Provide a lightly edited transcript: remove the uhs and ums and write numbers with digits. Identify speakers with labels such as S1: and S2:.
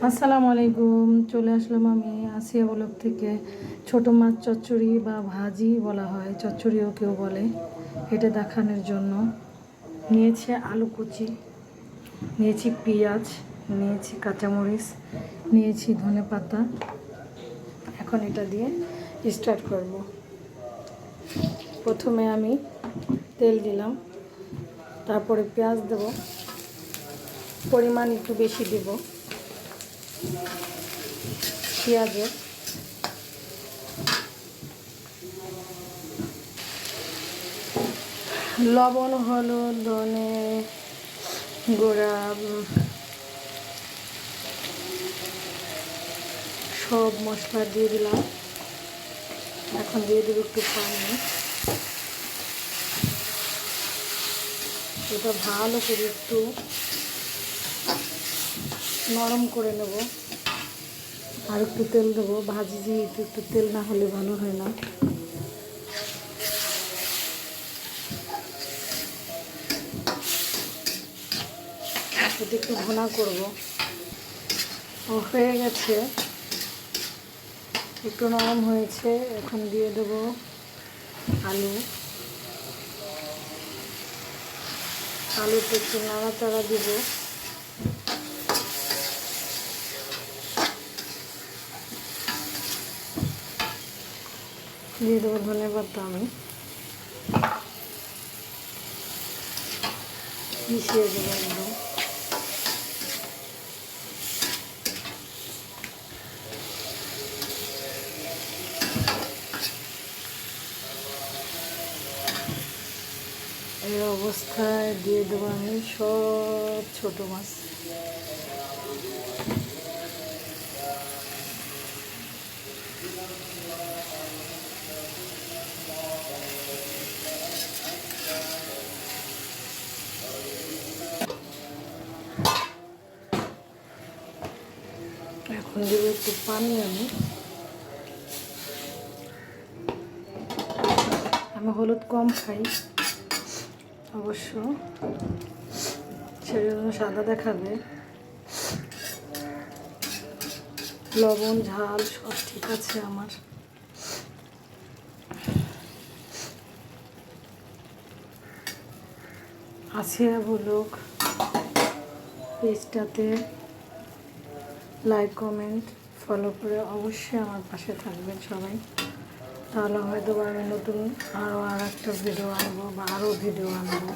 S1: আসসালামু আলাইকুম। চলে আসলাম আমি আসিয়া ব্লগ থেকে। ছোট মাছ চচ্চড়ি বা ভাজি বলা হয়, চচ্চড়িও কেউ বলে, এটা দেখানোর জন্য নিয়েছি আলু কুচি, নিয়েছি পেঁয়াজ, নিয়েছি কাঁচামরিচ, নিয়েছি ধনেপাতা। এখন এটা দিয়ে স্টার্ট করব। প্রথমে আমি তেল দিলাম, তারপরে পেঁয়াজ দেব, পরিমাণ একটু বেশি দেব পেঁয়াজের। লবণ, হলুদ, ধনে গুঁড়া সব মশলা দিয়ে দিলাম। এখন দিয়ে দেবো একটু পানি। এটা ভালো করে একটু নরম করে নেব। আর একটু তেল দেবো, ভাজি দিয়ে একটু তেল না হলে ভালো হয় না। এটা একটু ভুনা করব। হয়ে গেছে, একটু নরম হয়েছে। এখন দিয়ে দেবো আলুতে একটু নাড়াচাড়া দিব। দিয়ে দেবো ধনেপাতা। আমি মিশিয়ে দেবো একদম। এই অবস্থায় দিয়ে দেবো আমি সব ছোট মাছ। এখন দেবো একটু পানি। আমি হলুদ কম খাই অবশ্য, সেজন্য সাদা দেখাবে। লবণ ঝাল সব ঠিক আছে আমার। আসিয়া ব্লগ পেজটাতে লাইক, কমেন্ট, ফলো করে অবশ্যই আমার পাশে থাকবেন সবাই। তাহলে হয়তো আমি নতুন আরও একটা ভিডিও আনবো বা আরও ভিডিও আনবো।